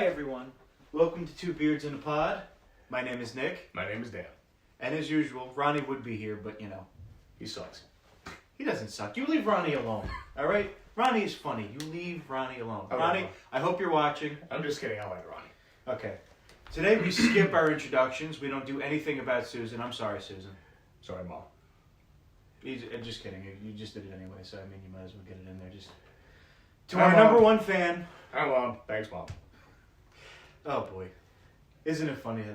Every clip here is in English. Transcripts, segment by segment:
Hi everyone, welcome to Two Beards in a Pod. My name is Nick. My name is Dan. And as usual, Ronnie would be here, but He sucks. he doesn't suck. You leave Ronnie alone, alright? Ronnie is funny. You leave Ronnie alone. Okay. Ronnie, I hope you're watching. I'm just kidding. I like Ronnie. Okay. Today we skip our introductions. We don't do anything about Susan. I'm sorry, Susan. Sorry, Mom. Just kidding. You just did it anyway, so I mean, you might as well get it in there. Just to Hi, our Mom. number one fan. Hi, Mom. Thanks, Mom. Oh boy, isn't it funny how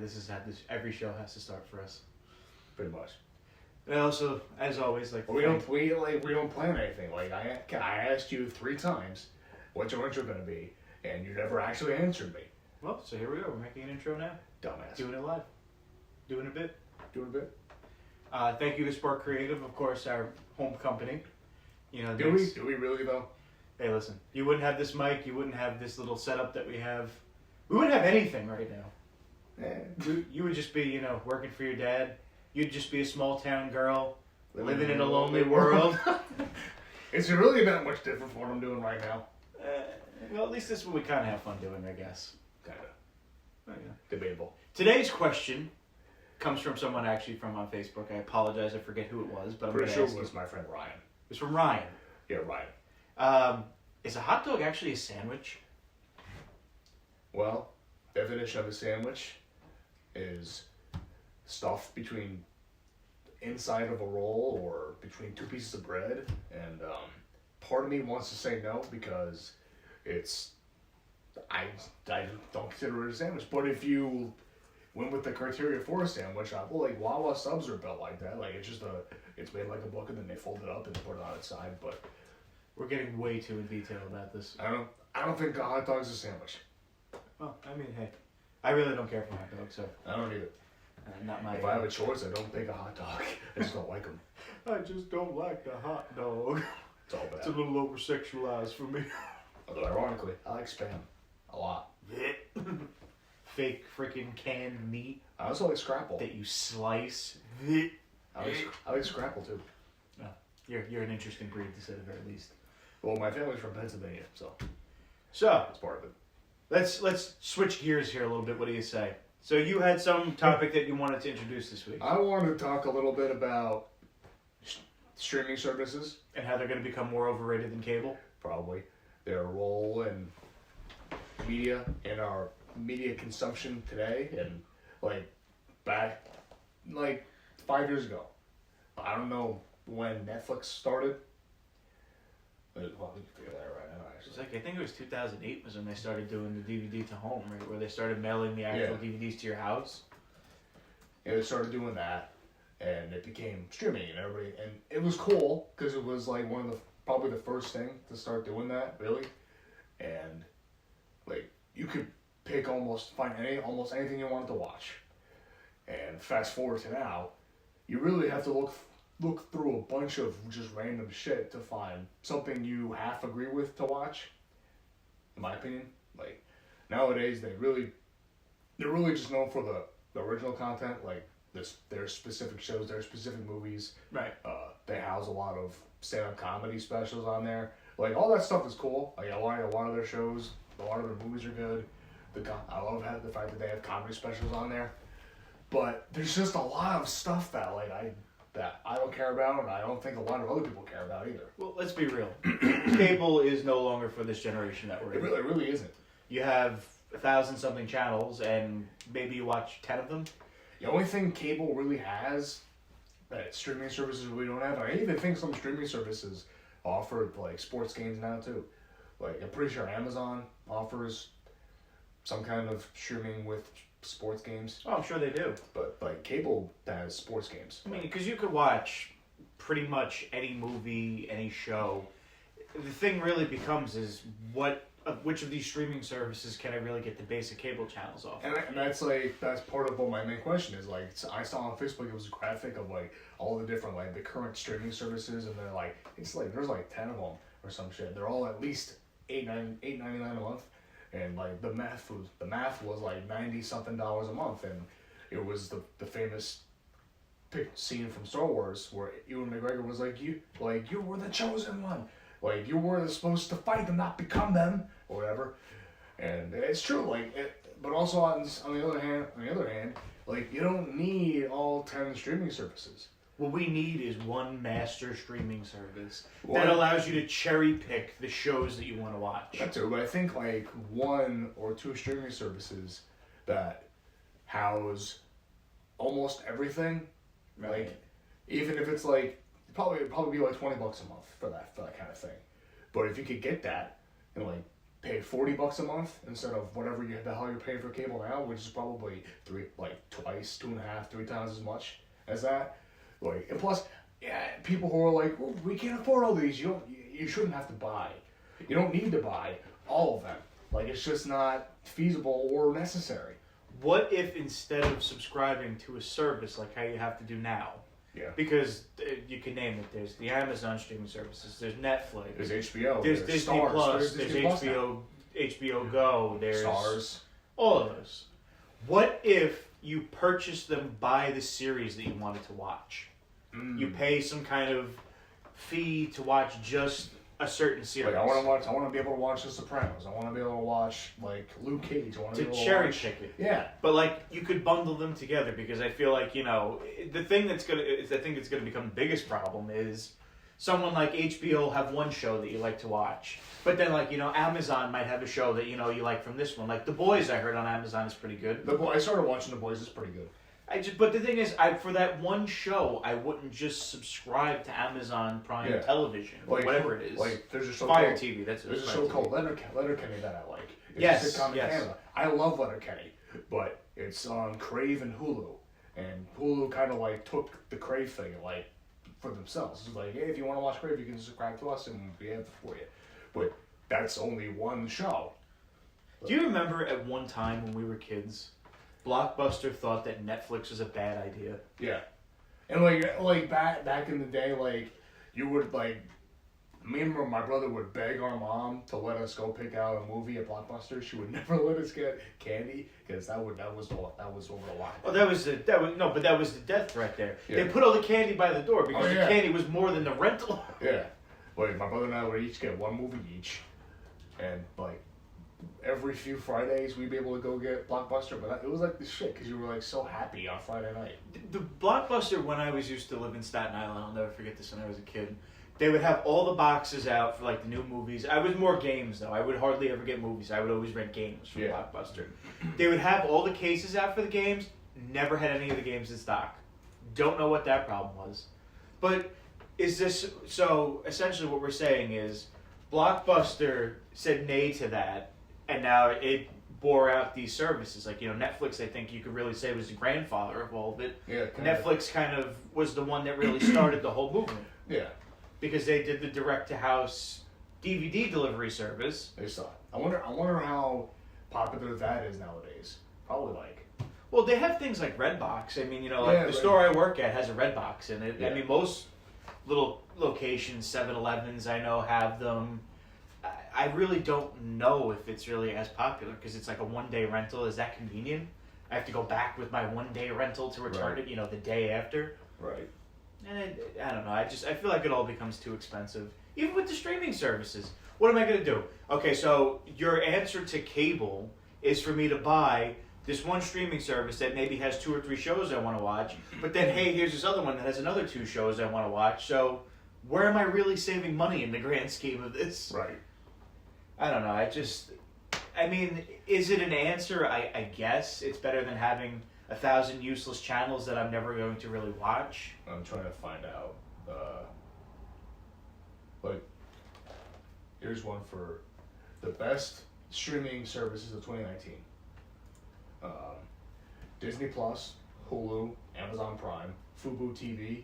every show has to start for us? Pretty much. And also, as always, like We don't plan anything. Like I asked you 3 times, what's your intro gonna be, and you never actually answered me. Well, so here we go. We're making an intro now. Dumbass. Doing it live. Doing a bit. Doing a bit. Thank you to Spark Creative, of course, our home company. Do we really though? Hey, listen. You wouldn't have this mic. You wouldn't have this little setup that we have. We wouldn't have anything right now. You would just be, working for your dad. You'd just be a small town girl living in a lonely world. Is it really that much different from what I'm doing right now? Well, at least this is what we kind of have fun doing, I guess. Kinda. Oh, yeah. Debatable. Today's question comes from someone actually from on Facebook. I apologize, I forget who it was, but I'm Pretty going to sure ask it was you. my friend Ryan. It's from Ryan. Yeah, Ryan. Is a hot dog actually a sandwich? Well, definition of a sandwich is stuffed between inside of a roll or between 2 pieces of bread, and part of me wants to say no because I don't consider it a sandwich. But if you went with the criteria for a sandwich, like Wawa subs are built like that. Like it's made like a book and then they fold it up and put it on its side. But We're getting way too in detail about this. I don't think a hot dog's a sandwich. Well, I mean, hey, I really don't care for hot dogs, so I don't either. not my. If I have a choice, I don't pick a hot dog. I just don't like them. I just don't like the hot dog. It's all bad. It's a little over sexualized for me. Although ironically, I like Spam a lot. Fake freaking canned meat I also like Scrapple. that you slice. I like Scrapple too. You're an interesting breed to say the very least. Well, my family's from Pennsylvania, so So that's part of it. let's switch gears here a little bit. What do you say? So you had some topic that you wanted to introduce this week, I wanted to talk a little bit about streaming services, and how they're going to become more overrated than cable. probably their role in media and our media consumption today, and back 5 years ago. I don't know when Netflix started. Well, we can figure that out right now. It's Actually, I think it was 2008 was when they started doing the DVD to home, right? Where they started mailing the actual DVDs to your house. yeah, they started doing that, and it became streaming, and it was cool because it was like probably the first thing to start doing that, really, and you could pick almost anything you wanted to watch, and fast forward to now, you really have to look through a bunch of just random shit to find something you half agree with to watch. In my opinion, nowadays they're really just known for the original content, their specific shows, their specific movies. Right. They house a lot of stand-up comedy specials on there. All that stuff is cool. I like a lot of their shows. A lot of their movies are good. I love the fact that they have comedy specials on there. But there's just a lot of stuff that I don't care about, and I don't think a lot of other people care about either. Well, let's be real. Cable is no longer for this generation that we're in. It really isn't. You have 1,000-something channels, and maybe you watch 10 of them. The only thing cable really has that streaming services really don't have, and I even think some streaming services offer sports games now too. I'm pretty sure Amazon offers some kind of streaming with sports games. Oh, I'm sure they do. But cable has sports games. I mean, because you could watch pretty much any movie, any show. The thing really becomes is which of these streaming services can I really get the basic cable channels off? And that's part of what my main question is. I saw on Facebook, it was a graphic of all the different the current streaming services, and they're there's 10 of them or some shit. They're all at least $8.99 a month, and the math was $90-something a month, and it was the famous scene from Star Wars where Ewan McGregor was you were the chosen one, you were supposed to fight them, not become them, or whatever. And it's true, like, but also on the other hand, like, you don't need all 10 streaming services. What we need is one master streaming service that allows you to cherry pick the shows that you want to watch. That too, but I think like 1 or 2 streaming services that house almost everything, Right. like, even if it's like, it'd probably be like $20 a month for that kind of thing. But if you could get that and like pay $40 a month instead of whatever the hell you're paying for cable now, which is probably twice, 2.5, 3 times as much as that. Like, and plus, yeah, people who are like, well, we can't afford all these. You shouldn't have to buy. You don't need to buy all of them. Like, it's just not feasible or necessary. What if instead of subscribing to a service like how you have to do now? Yeah. Because you can name it. There's the Amazon streaming services. There's Netflix. There's HBO. There's Disney Stars, Plus. There's There's HBO Go. There's Stars. All of those. What if you purchased them by the series that you wanted to watch? You pay some kind of fee to watch just a certain series. Like, I want to be able to watch The Sopranos. I want to be able to watch like Luke Cage. I want to be able to cherry watch, pick it. Yeah. But like you could bundle them together because I feel like the thing that's gonna become the biggest problem is someone like HBO will have one show that you like to watch, but then like Amazon might have a show that you like from this one. Like The Boys, I heard on Amazon is pretty good. I started watching The Boys. It's pretty good. But the thing is, for that one show, I wouldn't just subscribe to Amazon Prime Television, or whatever it is. Like, there's a show Fire called, TV. There's a show called Letterkenny that I like. It's Yes, a sitcom in yes. Canada. I love Letterkenny, but it's on Crave and Hulu, and Hulu kind of like took the Crave thing like for themselves. It's like, hey, if you want to watch Crave, you can subscribe to us, and we have it for you. But that's only one show. Do you remember at one time when we were kids, Blockbuster thought that Netflix was a bad idea? Yeah, and like back in the day, like you would like me and my brother would beg our mom to let us go pick out a movie at Blockbuster. She would never let us get candy because that was over the line. Oh, that was the death threat there. Yeah. They put all the candy by the door because Oh, yeah. the candy was more than the rental. Yeah, like my brother and I would each get one movie each, and like every few Fridays we'd be able to go get Blockbuster. But it was like this shit because you were like so happy on Friday night. The Blockbuster, when I was used to live in Staten Island, I'll never forget this when I was a kid. They would have all the boxes out for like the new movies. I was more games though. I would hardly ever get movies. I would always rent games from Blockbuster. They would have all the cases out for the games. Never had any of the games in stock. Don't know what that problem was. But is this so? Essentially, what we're saying is Blockbuster said nay to that, and now it bore out these services. Like Netflix. I think you could really say was the grandfather of all of it. Yeah, Netflix kind of was the one that really started the whole movement. Yeah. Because they did the direct-to-house DVD delivery service. They saw it. I wonder how popular that is nowadays. Probably like. Well, they have things like Redbox. I mean, the store I work at has a Redbox in it. Yeah. I mean, most little locations, 7-Elevens, I know, have them. I really don't know if it's really as popular because it's like a one-day rental. Is that convenient? I have to go back with my one-day rental to return it, the day after. Right. And I don't know. I feel like it all becomes too expensive. Even with the streaming services. What am I going to do? Okay, so your answer to cable is for me to buy this one streaming service that maybe has 2 or 3 shows I want to watch. But then, hey, here's this other one that has another 2 shows I want to watch. So where am I really saving money in the grand scheme of this? Right. I don't know. Is it an answer? I guess. It's better than having 1,000 useless channels that I'm never going to really watch. I'm trying to find out. Here's one for the best streaming services of 2019. Disney Plus, Hulu, Amazon Prime, Fubo TV.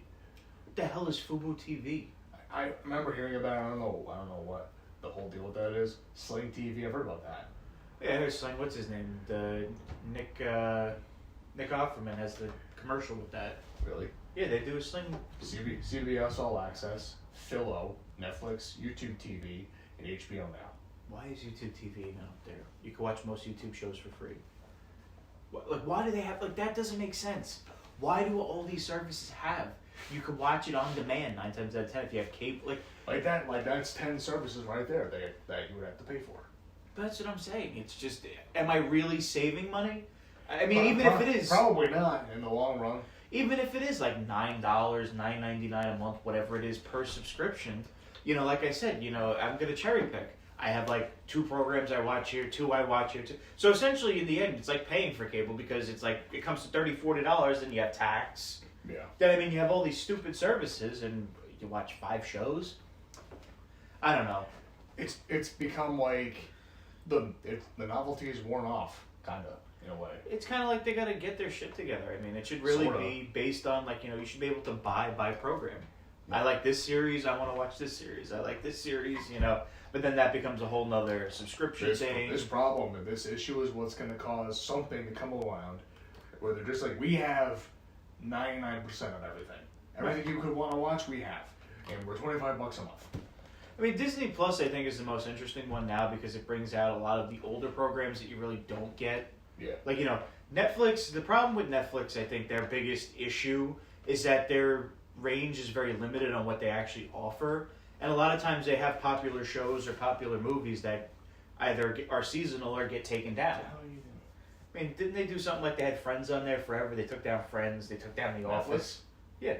What the hell is Fubo TV? I remember hearing about it. I don't know what the whole deal with that is. Sling TV. I've heard about that. Yeah, there's Sling. What's his name? Nick Offerman has the commercial with that. Really? Yeah, they do a Sling. CBS All Access, Philo, Netflix, YouTube TV, and HBO Now. Why is YouTube TV even up there? You can watch most YouTube shows for free. Why do they have... that doesn't make sense. Why do all these services have? You can watch it on demand 9 times out of 10 if you have cable. That's 10 services right there that you would have to pay for. That's what I'm saying. It's just, am I really saving money? I mean, even if it is... Probably not in the long run. Even if it is like $9, $9.99 a month, whatever it is per subscription, you know, like I said, you know, I'm going to cherry pick. I have like 2 programs I watch here, 2 I watch here. 2. So essentially, in the end, it's like paying for cable because it's like, it comes to $30, $40, and you have tax. Yeah. Then, I mean, you have all these stupid services, and you watch 5 shows. I don't know. It's become like the novelty is worn off, kind of, in a way. It's kind of like they got to get their shit together. I mean, it should really be based on, like, you know, you should be able to buy program. Yeah. I like this series, I want to watch this series. I like this series, you know. But then that becomes a whole nother subscription thing. This problem and this issue is what's going to cause something to come around where they're just like, we have 99% of everything. Everything you could want to watch, we have. And we're $25 a month. I mean, Disney Plus, I think, is the most interesting one now because it brings out a lot of the older programs that you really don't get. Yeah. Like, you know, Netflix, the problem with Netflix, I think their biggest issue is that their range is very limited on what they actually offer. And a lot of times they have popular shows or popular movies that either are seasonal or get taken down. I mean, didn't they do something like they had Friends on there forever? They took down Friends, they took down The Office. Yeah.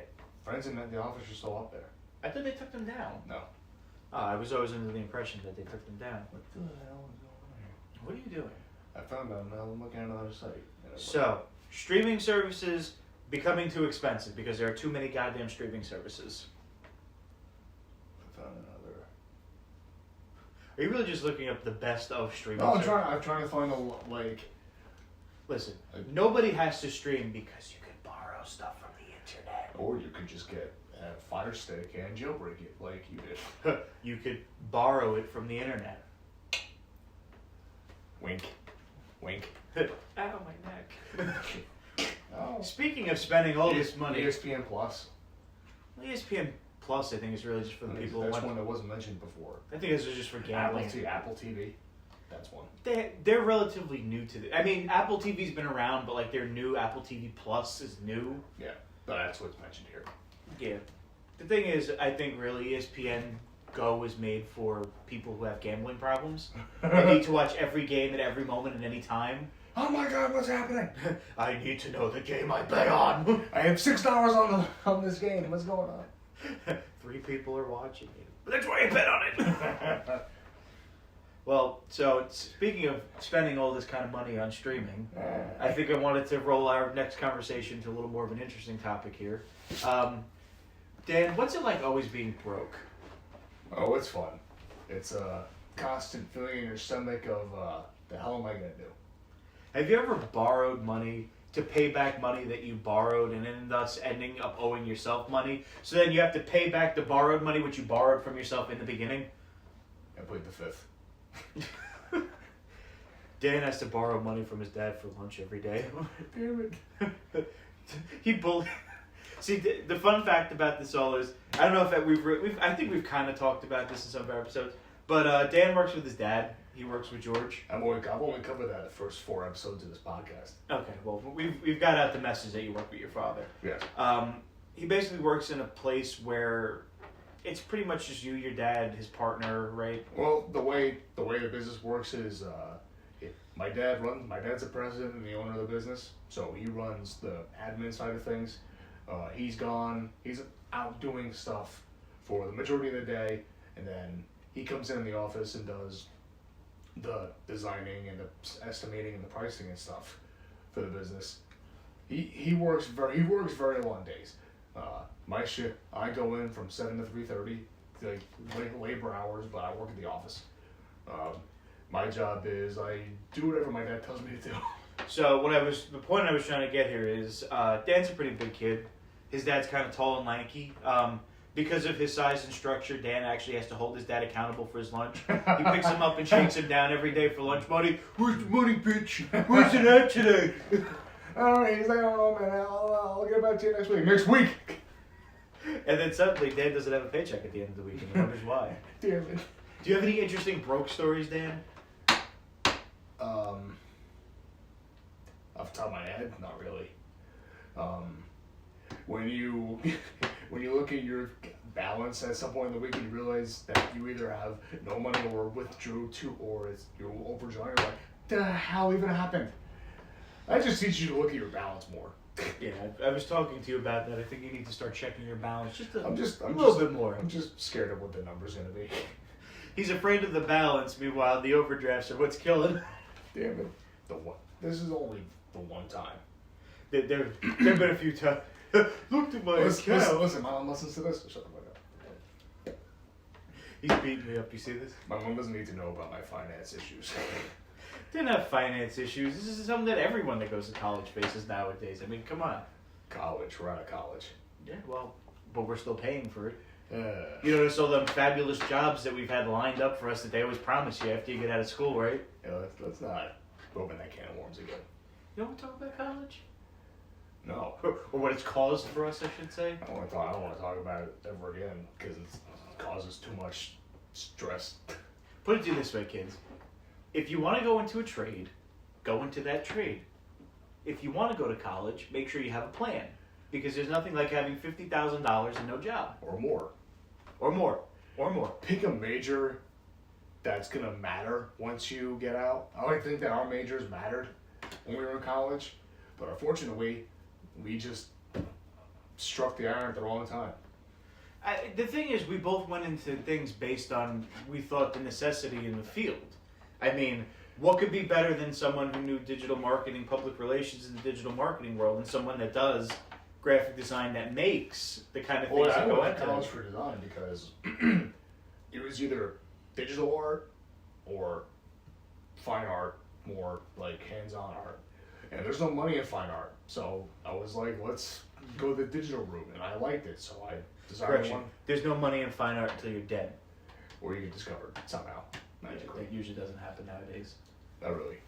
Friends and The Office are still up there. I thought they took them down. No. I was always under the impression that they took them down. What the hell is going on here? What are you doing? I found out now I'm looking at another site. So, streaming services becoming too expensive because there are too many goddamn streaming services. I found another. Are you really just looking up the best of streaming No, services? I'm trying to find Listen, nobody has to stream because you can borrow stuff from the internet. Or you could just get a Fire Stick and jailbreak it like you did. You could borrow it from the internet. Wink. Wink. Ow, my neck. Oh. Speaking of spending all this money... ESPN Plus. ESPN Plus, I think, is really just for the people who That's want... one that wasn't mentioned before. I think this is just for gambling. Apple TV. That's one. They're relatively new to this. I mean, Apple TV's been around, but like their new Apple TV Plus is new. Yeah, but that's what's mentioned here. Yeah. The thing is, I think really ESPN Go is made for people who have gambling problems. They need to watch every game at every moment at any time. Oh my God, what's happening? I need to know the game I bet on. I have $6 on this game. What's going on? 3 people are watching you. But that's why I bet on it. Well, so speaking of spending all this kind of money on streaming, I think I wanted to roll our next conversation to a little more of an interesting topic here. Dan, what's it like always being broke? Oh, it's fun. It's a constant feeling in your stomach of, the hell am I going to do? Have you ever borrowed money to pay back money that you borrowed and then thus ending up owing yourself money? So then you have to pay back the borrowed money which you borrowed from yourself in the beginning? I played the 5th. Dan has to borrow money from his dad for lunch every day. Damn it. He bullied. See, the fun fact about this all is, I don't know if I think we've kind of talked about this in some of our episodes, but Dan works with his dad. He works with George. I've only covered that the first 4 episodes of this podcast. Okay, well, we've got out the message that you work with your father. Yes. He basically works in a place where it's pretty much just you, your dad, his partner, right? Well, the way the business works is, my dad's the president and the owner of the business, so he runs the admin side of things. He's out doing stuff for the majority of the day, and then he comes in the office and does the designing and the estimating and the pricing and stuff for the business. He works very long days. My shift, I go in from 7 to 3:30, like labor hours, but I work at the office. My job is I do whatever my dad tells me to do. So the point I was trying to get here is Dan's a pretty big kid. His dad's kind of tall and lanky. Because of his size and structure, Dan actually has to hold his dad accountable for his lunch. He picks him up and shakes him down every day for lunch money. Where's the money, bitch? Where's it at today? Alright, he's like, oh man, I'll get back to you next week. Next week! And then suddenly, Dan doesn't have a paycheck at the end of the week and wonders why. Damn it. Do you have any interesting broke stories, Dan? Off the top of my head, not really. When when you look at your balance at some point in the week, you realize that you either have no money or withdrew to, or it's you're overdrawn. You're like, the hell even happened? I just teach you to look at your balance more. Yeah, I was talking to you about that. I think you need to start checking your balance just a I'm just little bit more. I'm just scared of what the number's gonna be. He's afraid of the balance. Meanwhile, the overdrafts are what's killing. Damn it! This is only the one time. There've been a few times. Looked at my account. Listen, my mom listens to this. Shut the fuck up. He's beating me up. You see this? My mom doesn't need to know about my finance issues. They're not finance issues. This is something that everyone that goes to college faces nowadays. I mean, come on. College, we're out of college. Yeah, well, but we're still paying for it. You notice all them fabulous jobs that we've had lined up for us that they always promise you after you get out of school, right? You know, let's not open that can of worms again. You don't want to talk about college? No. Or what it's caused for us, I should say? I don't want to talk about it ever again because it causes too much stress. Put it to you this way, kids. If you want to go into a trade, go into that trade. If you want to go to college, make sure you have a plan. Because there's nothing like having $50,000 and no job. Or more. Or more. Or more. Pick a major that's going to matter once you get out. I like to think that our majors mattered when we were in college. But unfortunately, we just struck the iron at the wrong time. The thing is, we both went into things based on, we thought, the necessity in the field. I mean, what could be better than someone who knew digital marketing, public relations in the digital marketing world, and someone that does graphic design that makes the kind of things that go I went into to college it? for design because it was either digital art or fine art, more like hands-on art. And there's no money in fine art. So I was like, let's go the digital route. And I liked it, so I designed Correction. one. There's no money in fine art until you're dead. Or you get discovered somehow, magically. That usually doesn't happen nowadays. Not really.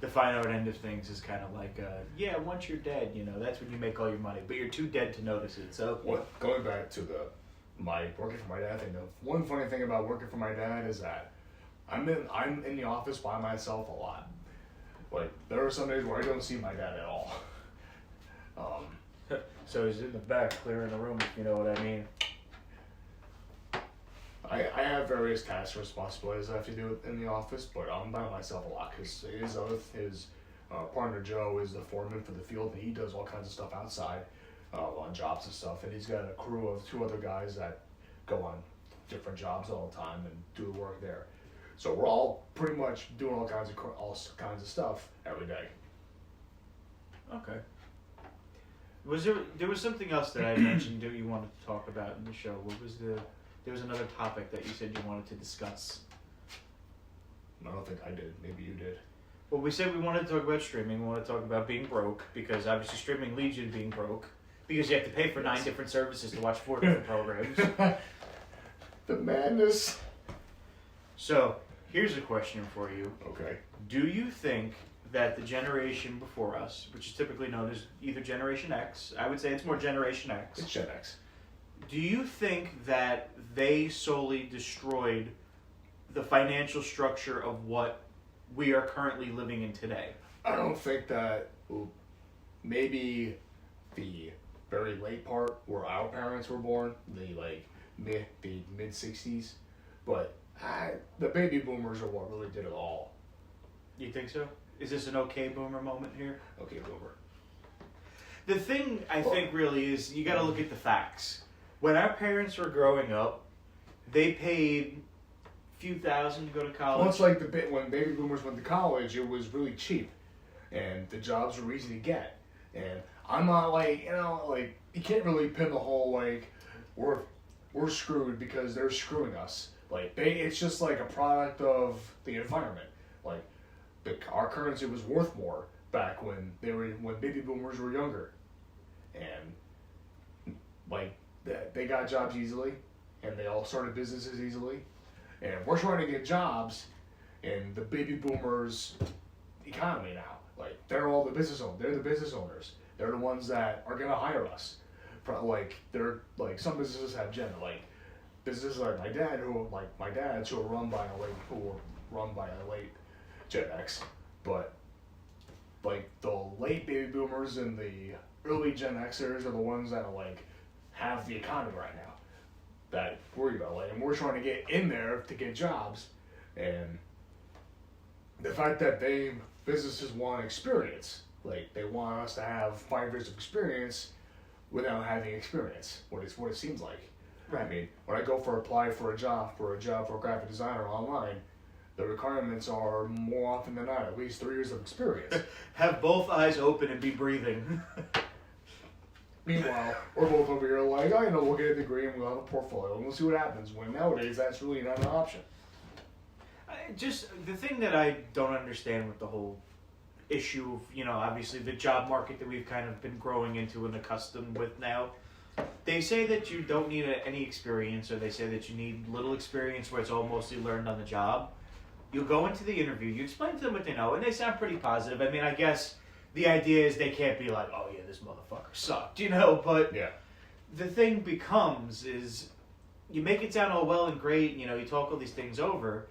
The fine art end of things is kind of like, once you're dead, that's when you make all your money. But you're too dead to notice it. So Going back to my working for my dad thing, the one funny thing about working for my dad is that I'm in the office by myself a lot. Like, there are some days where I don't see my dad at all. So he's in the back clearing the room, if you know what I mean. I have various tasks and responsibilities I have to do in the office, but I'm by myself a lot because his partner Joe is the foreman for the field, and he does all kinds of stuff outside on jobs and stuff, and he's got a crew of 2 other guys that go on different jobs all the time and do the work there. So we're all pretty much doing all kinds of stuff every day. Okay. There was something else that I mentioned that you wanted to talk about in the show. There was another topic that you said you wanted to discuss. I don't think I did. Maybe you did. Well, we said we wanted to talk about streaming. We want to talk about being broke, because obviously streaming leads you to being broke, because you have to pay for 9 different services to watch 4 different programs. The madness. So, here's a question for you. Okay. Do you think that the generation before us, which is typically known as either Generation X, I would say it's more Generation X. It's Gen X. Do you think that they solely destroyed the financial structure of what we are currently living in today? I don't think that. Maybe the very late part where our parents were born, the mid 60s, but the baby boomers are what really did it all. You think so? Is this an okay boomer moment here? Okay, boomer. The thing I think really is you got to look at the facts. When our parents were growing up, they paid a few thousand to go to college. Well, it's like when baby boomers went to college, it was really cheap, and the jobs were easy to get. And I'm not you can't really pin the whole we're screwed because they're screwing us. It's just like a product of the environment. Our currency was worth more back when baby boomers were younger, and they got jobs easily, and they all started businesses easily, and we're trying to get jobs in the baby boomers economy now. They're all the business owners. They're the business owners. They're the ones that are gonna hire us. Some businesses have businesses like my dad my dad's who are run by a late Gen X, but the late baby boomers and the early Gen Xers are the ones that are have the economy right now that worry about. Like, and we're trying to get in there to get jobs, and the fact that businesses want experience, like they want us to have 5 years of experience without having experience. What it seems like. Right. I mean, when I go apply for a job for a graphic designer online, the requirements are more often than not at least 3 years of experience. Have both eyes open and be breathing. Meanwhile, we're both over here like, oh, we'll get a degree and we'll have a portfolio and we'll see what happens. When nowadays, that's really not an option. Just the thing that I don't understand with the whole issue of, obviously the job market that we've kind of been growing into and accustomed with now. They say that you don't need any experience, or they say that you need little experience where it's all mostly learned on the job. You go into the interview, you explain to them what they know, and they sound pretty positive. I mean, I guess the idea is they can't be like, oh yeah, this motherfucker sucked, but yeah. The thing becomes is you make it sound all well and great, you talk all these things over,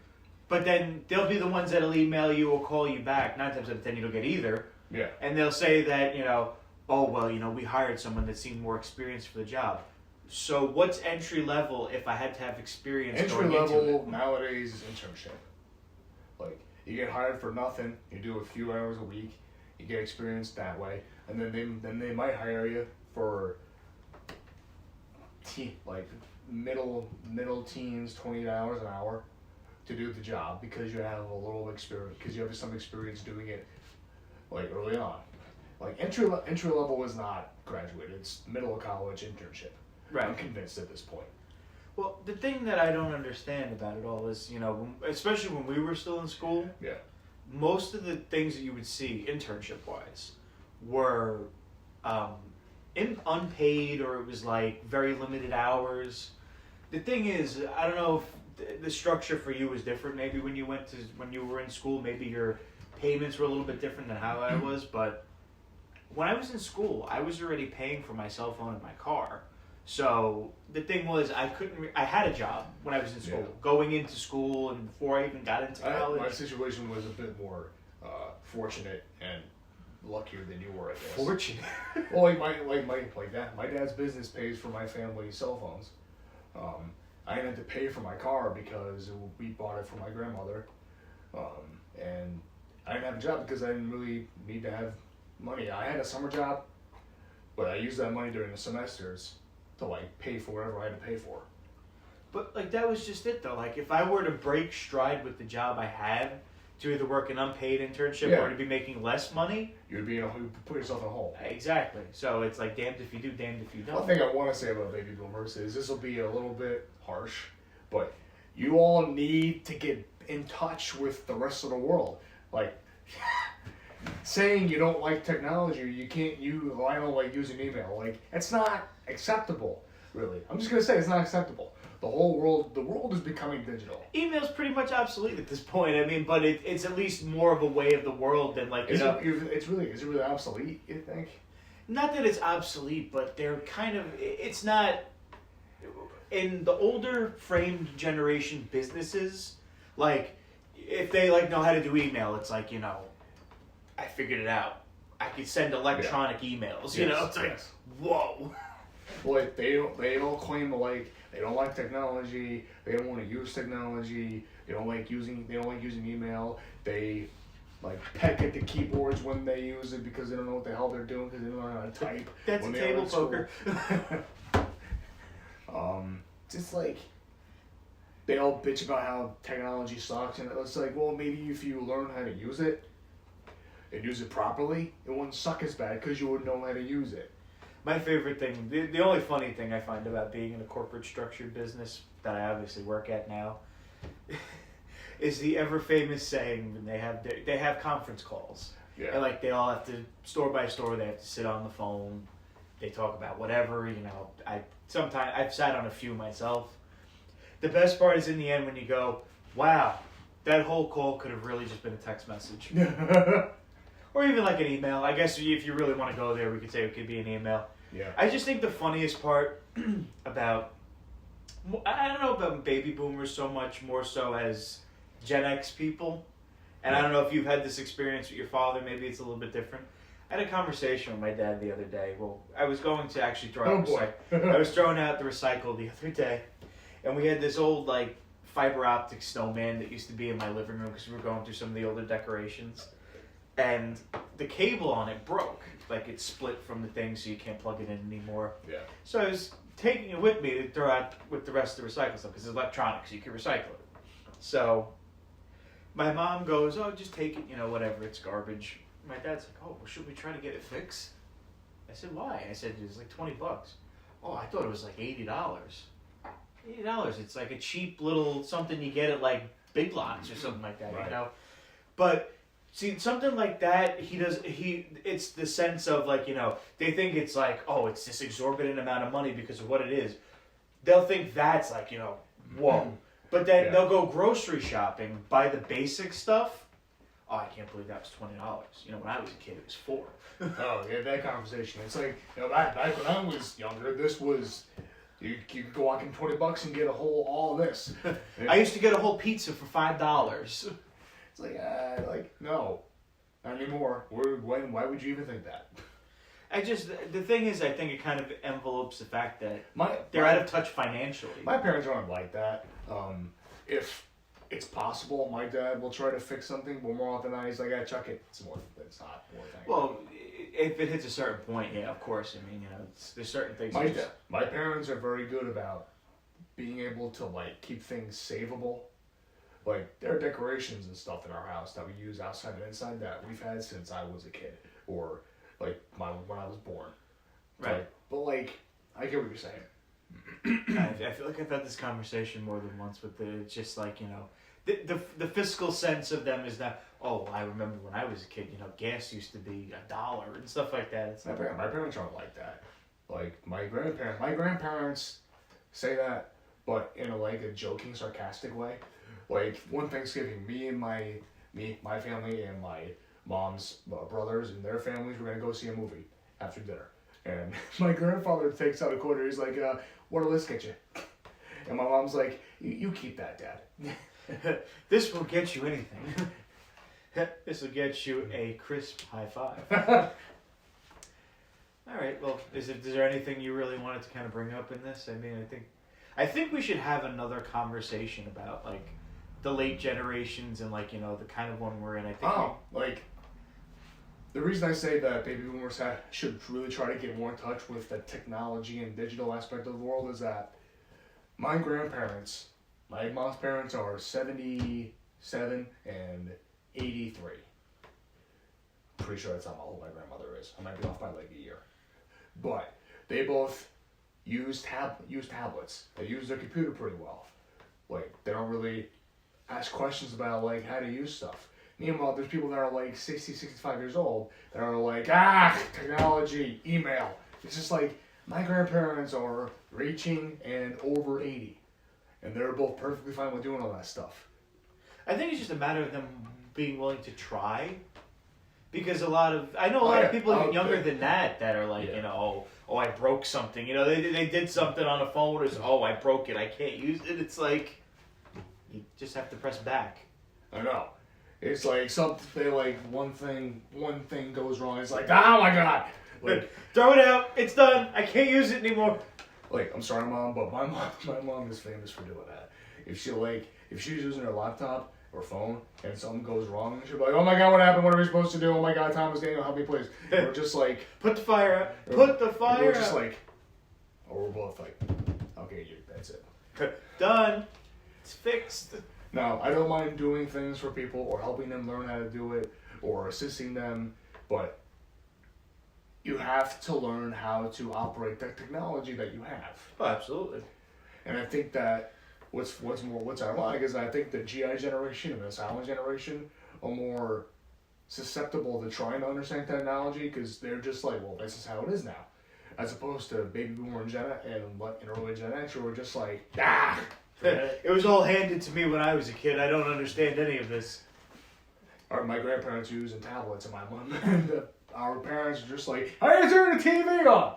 but then they'll be the ones that'll email you or call you back. 9 times out of 10 you don't get either. Yeah. And they'll say that, oh, well, we hired someone that seemed more experienced for the job. So what's entry level if I had to have experience entry going into level it? Nowadays is internship. Like, you get hired for nothing, you do a few hours a week, you get experience that way, and then they might hire you for middle teens, $20 an hour to do the job because you have a little experience, because you have some experience doing it like early on. Like entry level is not graduate; it's middle of college internship. Right. I'm convinced at this point. Well, the thing that I don't understand about it all is, especially when we were still in school, Yeah. most of the things that you would see internship-wise were unpaid, or it was like very limited hours. The thing is, I don't know if the structure for you was different. Maybe when you were in school, maybe your payments were a little bit different than how I was, but when I was in school, I was already paying for my cell phone and my car. So the thing was, I had a job when I was in school, going into school, and before I even got into college. My situation was a bit more fortunate and luckier than you were, I guess. Fortunate. Well, my dad's business pays for my family's cell phones. I had to pay for my car because we bought it for my grandmother, and I didn't have a job because I didn't really need to have money. I had a summer job, but I used that money during the semesters to pay for whatever I had to pay for. But that was just it though. If I were to break stride with the job I had, to either work an unpaid internship or to be making less money, you'd put yourself in a hole. Exactly. So it's damned if you do, damned if you don't. One thing I want to say about baby boomers is this will be a little bit harsh, but you all need to get in touch with the rest of the world. Saying you don't like technology, I don't like using email. It's not acceptable, really. I'm just gonna say it's not acceptable. The world is becoming digital. Email's pretty much obsolete at this point. I mean, but it's at least more of a way of the world than Is it really obsolete? You think? Not that it's obsolete, but they're kind of. It's not. In the older framed generation businesses, if they know how to do email, it's I figured it out. I could send electronic emails. It's whoa. Well, they don't claim they don't like technology. They don't want to use technology. They don't like using email. They peck at the keyboards when they use it because they don't know what the hell they're doing because they don't know how to type. That's a table poker. Just they all bitch about how technology sucks, and it's well, maybe if you learn how to use it and use it properly, it wouldn't suck as bad because you would know how to use it. My favorite thing, the only funny thing I find about being in a corporate structured business that I obviously work at now, is the ever famous saying when they have conference calls. Yeah. And they all have to, store by store, they have to sit on the phone. They talk about whatever, I've sat on a few myself. The best part is in the end when you go, wow, that whole call could have really just been a text message. Or even an email. I guess if you really want to go there, we could say it could be an email. Yeah. I just think the funniest part about, I don't know about baby boomers so much, more so as Gen X people, and I don't know if you've had this experience with your father, maybe it's a little bit different. I had a conversation with my dad the other day. Well, I was going to actually throw out boy. I was throwing out the recycle the other day, and we had this old like fiber optic snowman that used to be in my living room because we were going through some of the older decorations, and the cable on it broke. Like it split from the thing, so you can't plug it in anymore. Yeah. So I was taking it with me to throw out with the rest of the recycle stuff because it's electronic, so you can recycle it. So my mom goes, "Oh, just take it, whatever, it's garbage." My dad's like, "Oh, well, should we try to get it fixed?" I said, "Why?" I said, "It's like $20." "Oh, I thought it was like $80." $80, it's like a cheap little something you get at like Big Lots or something like that, Right. But see, something like that, it's the sense of like, they think it's like, oh, it's this exorbitant amount of money because of what it is. They'll think that's like, whoa. But then they'll go grocery shopping, buy the basic stuff. Oh, I can't believe that was $20. When I was a kid, it was $4. Oh, yeah, that conversation. It's like, back when I was younger, this was, you could go walk in $20 and get all of this. I used to get a whole pizza for $5. It's like, no, not anymore. Why would you even think that? The thing is, I think it kind of envelopes the fact that they're my- out of touch financially. My parents aren't like that. If it's possible, my dad will try to fix something, but more often than not, he's like, chuck it. It's not more thing. Well, if it hits a certain point, yeah, of course. I mean, there's certain things. My parents are very good about being able to like keep things savable. Like there are decorations and stuff in our house that we use outside and inside that we've had since I was a kid, or like when I was born. Right. But like, I get what you're saying. I feel like I've had this conversation more than once with it's just like, the fiscal sense of them is that, oh, I remember when I was a kid, gas used to be $1 and stuff like that. It's My parents aren't like that. Like my grandparents say that, but in a joking, sarcastic way. Like one Thanksgiving, my family and my mom's brothers and their families were gonna go see a movie after dinner, and my grandfather takes out a quarter. He's like, "What'll this get you?" And my mom's like, "You keep that, Dad." This will get you anything. This will get you a crisp high five. All right. Well, is there anything you really wanted to kind of bring up in this? I mean, I think we should have another conversation about like the late generations and like the kind of one we're in. I think. The reason I say that baby boomers should really try to get more in touch with the technology and digital aspect of the world is that my grandparents, my mom's parents, are 77 and 83. Pretty sure that's how old my grandmother is. I might be off by like a year. But they both use tablets. They use their computer pretty well. Like, they don't really ask questions about like how to use stuff. Meanwhile, there's people that are like 60, 65 years old that are like, technology, email. It's just like, my grandparents are reaching and over 80. And they're both perfectly fine with doing all that stuff. I think it's just a matter of them being willing to try. Because I know a lot of people younger than that are like, I broke something. They did something on a phone. It's, I broke it. I can't use it. It's like, you just have to press back. I know. It's like something like one thing goes wrong. It's like, oh my god! Like, throw it out. It's done. I can't use it anymore. Like, I'm sorry, Mom, but my mom is famous for doing that. If she's using her laptop or phone and something goes wrong, she'll be like, oh my god, what happened? What are we supposed to do? Oh my god, Thomas Daniel, help me please. And we're just like, put the fire out. Put the fire out. We're just like, or we're both like, okay, that's it. Done. It's fixed. Now, I don't mind doing things for people or helping them learn how to do it or assisting them, but you have to learn how to operate the technology that you have. Oh, absolutely. And I think that what's ironic is I think the GI generation and the silent generation are more susceptible to trying to understand technology because they're just like, well, this is how it is now. As opposed to baby boomer and early Gen X who were just like, It was all handed to me when I was a kid. I don't understand any of this. Or my grandparents using tablets and my mom and our parents are just like, how do you turn the TV on?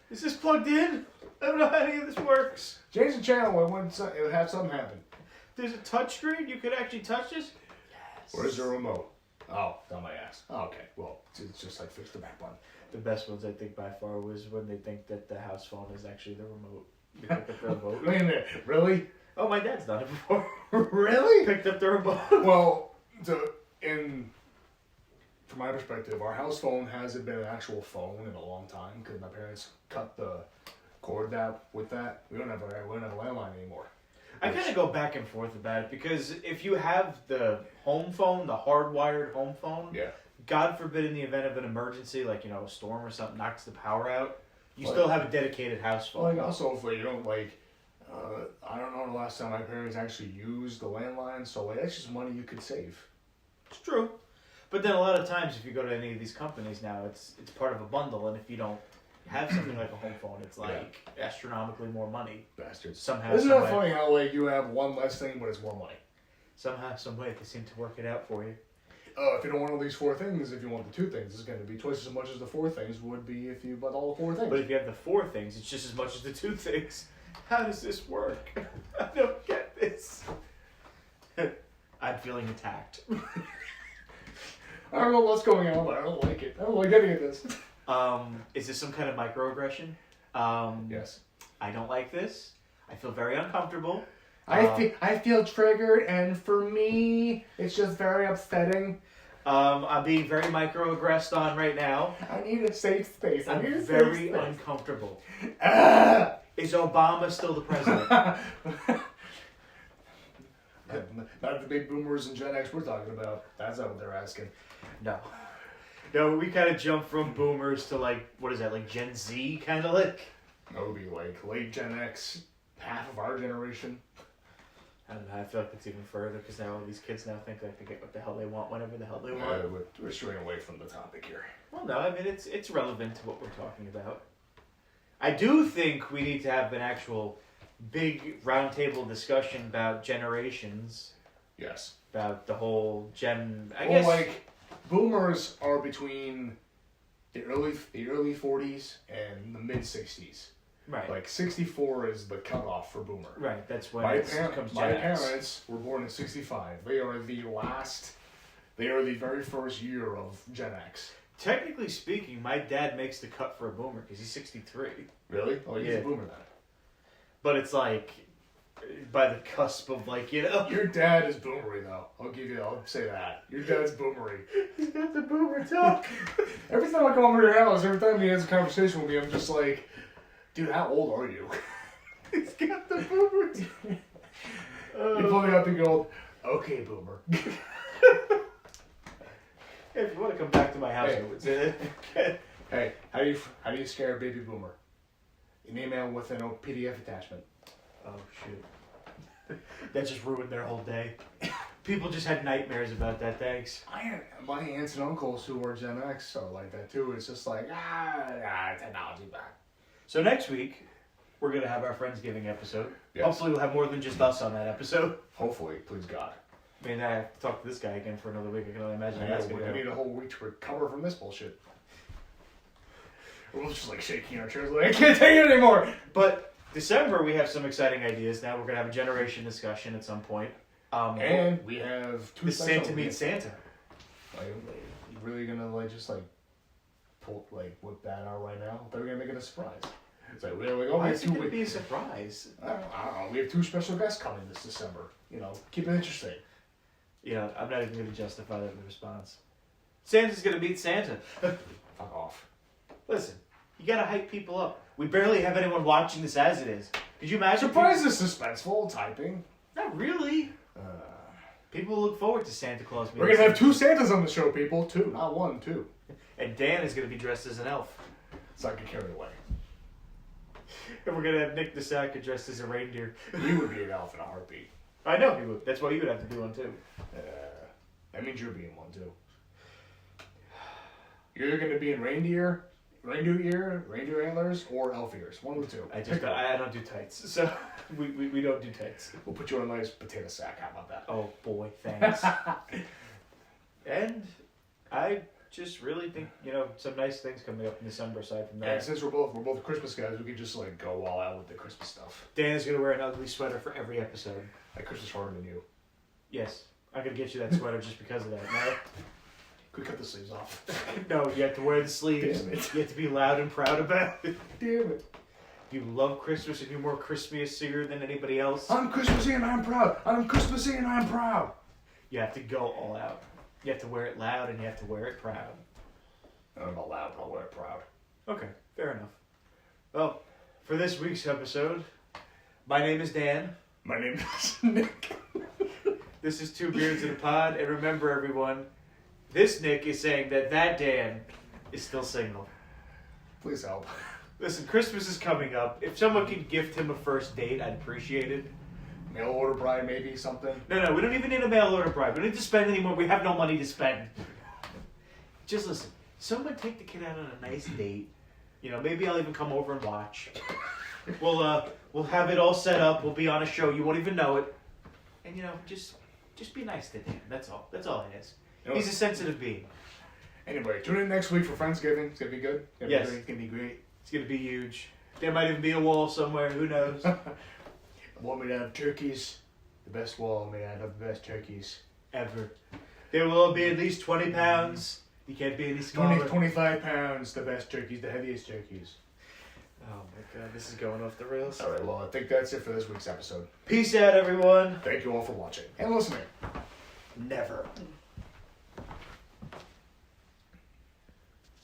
Is this plugged in? I don't know how any of this works. Change the channel when it would have something happen. There's a touch screen? You could actually touch this? Yes. Where's the remote? Oh, down my ass. Oh, okay. Well, it's just like fix the back button. The best ones, I think, by far was when they think that the house phone is actually the remote. You pick up the remote. Wait a minute. Really? Oh, my dad's done it before. Really? Picked up the remote. Well, from my perspective, our house phone hasn't been an actual phone in a long time because my parents cut the cord with that. We don't have a landline anymore. I kind of go back and forth about it because if you have the home phone, the hardwired home phone, yeah. God forbid in the event of an emergency, like, a storm or something knocks the power out, you still have a dedicated house phone. Like, also, if you don't, I don't know the last time my parents actually used the landline, so, that's just money you could save. It's true. But then a lot of times if you go to any of these companies now, it's part of a bundle, and if you don't have something like a home phone, it's astronomically more money. Bastards. Somehow, Isn't some that funny how you have one less thing, but it's more money? Somehow, some way, they seem to work it out for you. If you don't want all these 4 things, if you want the 2 things, it's going to be twice as much as the 4 things would be if you bought all the 4 things. But if you have the 4 things, it's just as much as the 2 things. How does this work? I don't get this. I'm feeling attacked. I don't know what's going on, but I don't like it. I don't like any of this. Is this some kind of microaggression? Yes. I don't like this. I feel very uncomfortable. I feel triggered, and for me, it's just very upsetting. I'm being very microaggressed on right now. I need a safe space. I'm very uncomfortable. Is Obama still the president? Not the big boomers and Gen X we're talking about. That's not what they're asking. No. No, we kind of jumped from boomers to what is that, Gen Z kind of like? That would be late Gen X, half of our generation. I don't know, I feel like it's even further because now all these kids now think they can get what the hell they want whenever the hell they want. We're straying away from the topic here. Well, no, I mean, it's relevant to what we're talking about. I do think we need to have an actual big roundtable discussion about generations. Yes. About the whole I guess. guess. Boomers are between the early 40s and the mid 60s. Right. 64 is the cutoff for boomer. Right. That's when my comes Gen X. parents were born in 65. They are the very first year of Gen X. Technically speaking, my dad makes the cut for a boomer because he's 63. Really? Oh, he's a boomer then. But it's by the cusp of Your dad is boomery though. I'll say that. Your dad's boomery. He's got the boomer talk. Every time I come over to your house, every time he has a conversation with me, I'm just like, dude, how old are you? He's got the boomer talk. You probably have to go, okay, boomer. If you want to come back to my house, Hey, how do you scare a baby boomer? An email with an PDF attachment. Oh shoot. That just ruined their whole day. People just had nightmares about that, thanks. My aunts and uncles who are Gen X are like that too. It's just technology back. So next week, we're going to have our Friendsgiving episode. Yes. Hopefully we'll have more than just us on that episode. Hopefully, please God. I mean, I have to talk to this guy again for another week. I can only imagine how that's going to go. I need a whole week to recover from this bullshit. We're just shaking our chairs I can't take it anymore. But December, we have some exciting ideas. Now we're going to have a generation discussion at some point. And we have the Santa meets Santa. You really gonna whip that out right now? They're gonna make it a surprise. It's like why is it gonna be a surprise? I don't know. We have 2 special guests coming this December. Keep it interesting. I'm not even gonna justify that with a response. Santa's gonna meet Santa. Fuck off. Listen, you gotta hype people up. We barely have anyone watching this as it is. Could you imagine? Surprise is suspenseful typing. Not really. People look forward to Santa Claus meeting. We're gonna have 2 Santas on the show, people. 2, not 1, 2. And Dan is gonna be dressed as an elf. So I can carry away. And we're gonna have Nick DeSaca dressed as a reindeer. He would be an elf in a heartbeat. I know he would. That's why you would have to do one too. That means you're being one too. You're either gonna be in reindeer antlers, or elf ears. One of the 2. I don't do tights, so we don't do tights. We'll put you on a nice potato sack. How about that? Oh boy, thanks. And I just really think some nice things coming up in December aside from that. And since we're both Christmas guys, we could just go all out with the Christmas stuff. Dan is gonna wear an ugly sweater for every episode. Like Christmas harder than you. Yes, I'm gonna get you that sweater just because of that. Could cut the sleeves off. No, you have to wear the sleeves. Damn it. You have to be loud and proud about it. Damn it. You love Christmas and you're more Christmasier than anybody else. I'm Christmassy and I'm proud. I'm Christmassy and I'm proud. You have to go all out. You have to wear it loud and you have to wear it proud. I'm not loud, but I'll wear it proud. Okay, fair enough. Well, for this week's episode, my name is Dan. My name is Nick. This is Two Beards in a Pod, and remember everyone, this Nick is saying that Dan is still single. Please help. Listen, Christmas is coming up. If someone could gift him a first date, I'd appreciate it. Mail order bride, maybe something. No, we don't even need a mail order bride. We don't need to spend anymore. We have no money to spend. Just listen. Someone take the kid out on a nice date. You know, maybe I'll even come over and watch. We'll have it all set up. We'll be on a show. You won't even know it. And you know, just be nice to Dan. That's all. That's all it is. You know, He's a sensitive being. Anyway, tune in next week for Friendsgiving. It's gonna be good. Yes, it's gonna be great. It's gonna be huge. There might even be a wall somewhere. Who knows? Want me to have turkeys? The best wall, man. Have the best turkeys. Ever. There will be at least 20 pounds. You can't be any smaller. 25 pounds. The best turkeys. The heaviest turkeys. Oh my god, this is going off the rails. Alright, well, I think that's it for this week's episode. Peace out, everyone. Thank you all for watching and listening. Never.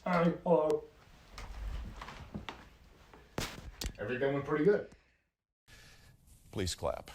Hi, hello. Everything went pretty good. Please clap.